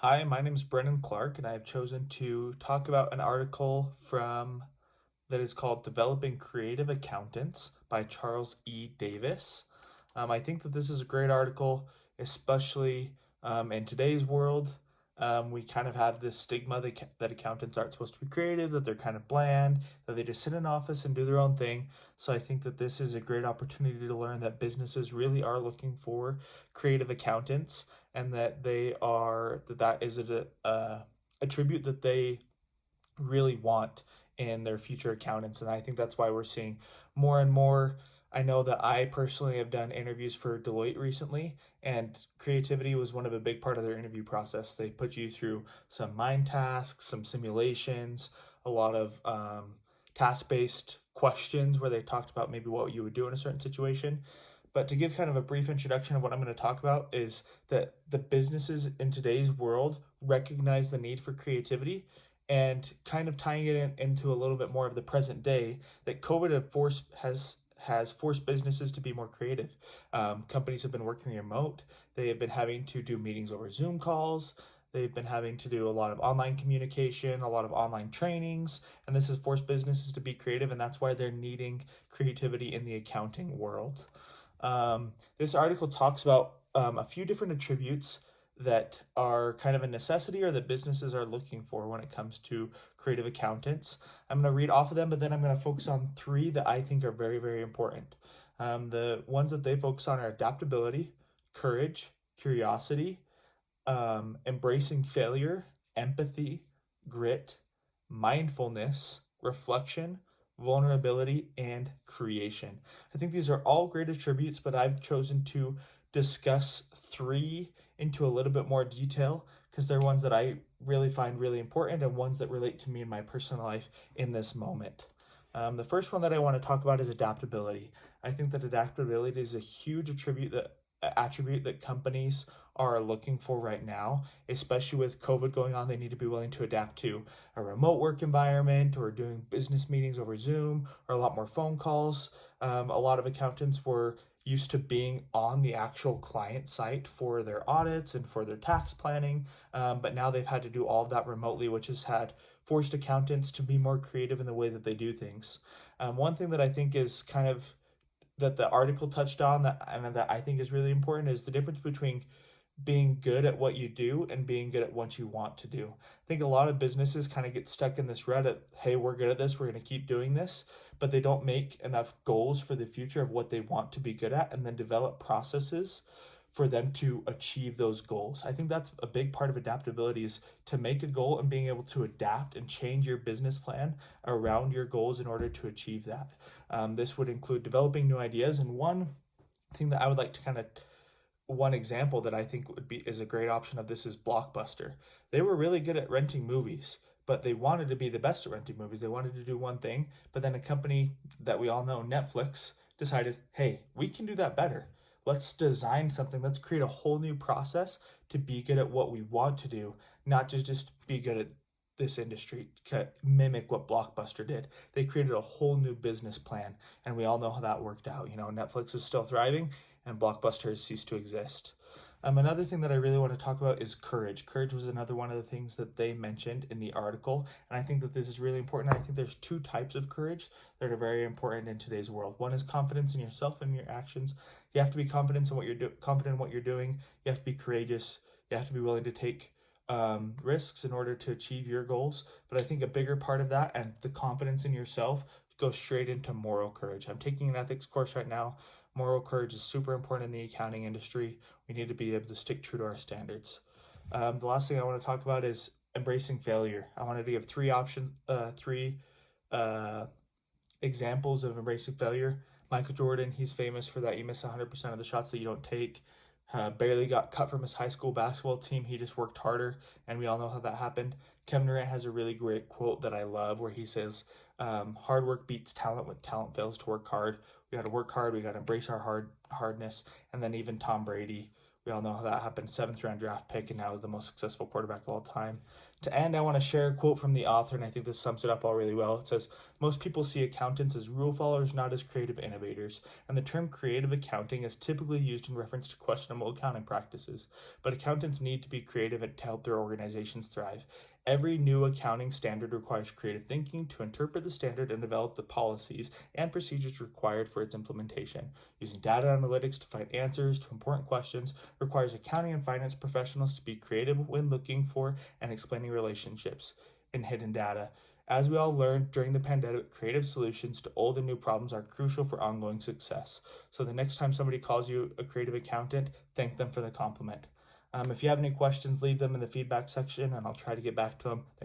Hi, my name is Brennan Clark, and I have chosen to talk about an article from that is called Developing Creative Accountants by Charles E. Davis. I think that this is a great article, especially in today's world. We kind of have this stigma that accountants aren't supposed to be creative, that they're kind of bland, that they just sit in an office and do their own thing. So I think that this is a great opportunity to learn that businesses really are looking for creative accountants, and that that is a attribute that they really want in their future accountants. And I think that's why we're seeing more and more. I know that I personally have done interviews for Deloitte recently, and creativity was one of a big part of their interview process. They put you through some mind tasks, some simulations, a lot of task based questions where they talked about maybe what you would do in a certain situation. But to give kind of a brief introduction of what I'm going to talk about is that the businesses in today's world recognize the need for creativity, and kind of tying it into a little bit more of the present day, that COVID has forced businesses to be more creative. Companies have been working remote. They have been having to do meetings over Zoom calls. They've been having to do a lot of online communication, a lot of online trainings, and this has forced businesses to be creative, and that's why they're needing creativity in the accounting world. This article talks about a few different attributes that are kind of a necessity or that businesses are looking for when it comes to creative accountants. I'm going to read off of them, but then I'm going to focus on three that I think are very, very important. The ones that they focus on are adaptability, courage, curiosity, embracing failure, empathy, grit, mindfulness, reflection, vulnerability, and creation. I think these are all great attributes, but I've chosen to discuss three into a little bit more detail because they're ones that I really find really important and ones that relate to me in my personal life in this moment. The first one that I want to talk about is adaptability. I think that adaptability is a huge attribute that companies are looking for right now, especially with COVID going on. They need to be willing to adapt to a remote work environment or doing business meetings over Zoom or a lot more phone calls. A lot of accountants were used to being on the actual client site for their audits and for their tax planning, but now they've had to do all of that remotely, which has had forced accountants to be more creative in the way that they do things. One thing that I think is kind of that the article touched on that I think is really important is the difference between being good at what you do and being good at what you want to do. I think a lot of businesses kind of get stuck in this rut of, hey, we're good at this, we're going to keep doing this, but they don't make enough goals for the future of what they want to be good at and then develop processes for them to achieve those goals. I think that's a big part of adaptability, is to make a goal and being able to adapt and change your business plan around your goals in order to achieve that. This would include developing new ideas. And one thing that I would like to kind of one example that I think would be is a great option of this is Blockbuster. They were really good at renting movies, but they wanted to be the best at renting movies. They wanted to do one thing, but then a company that we all know, Netflix, decided, hey, we can do that better. Let's design something. Let's create a whole new process to be good at what we want to do, not just be good at this industry, to mimic what Blockbuster did. They created a whole new business plan, and we all know how that worked out. You know, Netflix is still thriving, and Blockbuster has ceased to exist. Another thing that I really want to talk about is courage. Courage was another one of the things that they mentioned in the article, and I think that this is really important. I think there's two types of courage that are very important in today's world. One is confidence in yourself and your actions. You have to be confident in confident in what you're doing. You have to be courageous. You have to be willing to take risks in order to achieve your goals. But I think a bigger part of that and the confidence in yourself goes straight into moral courage. I'm taking an ethics course right now. Moral courage is super important in the accounting industry. We need to be able to stick true to our standards. The last thing I want to talk about is embracing failure. I wanted to give three uh, examples of embracing failure. Michael Jordan, he's famous for that. You miss 100% of the shots that you don't take. Barely got cut from his high school basketball team. He just worked harder, and we all know how that happened. Kevin Durant has a really great quote that I love where he says, hard work beats talent when talent fails to work hard. We got to work hard. We got to embrace our hardness. And then even Tom Brady We all know how that happened. 7th round draft pick, and now is the most successful quarterback of all time. To end, I want to share a quote from the author, and I think this sums it up all really well. It says, "Most people see accountants as rule followers, not as creative innovators, and the term creative accounting is typically used in reference to questionable accounting practices. But accountants need to be creative to help their organizations thrive. Every new accounting standard requires creative thinking to interpret the standard and develop the policies and procedures required for its implementation. Using data analytics to find answers to important questions requires accounting and finance professionals to be creative when looking for and explaining relationships in hidden data. As we all learned during the pandemic, creative solutions to old and new problems are crucial for ongoing success. So the next time somebody calls you a creative accountant, thank them for the compliment." If you have any questions, leave them in the feedback section and I'll try to get back to them. Thank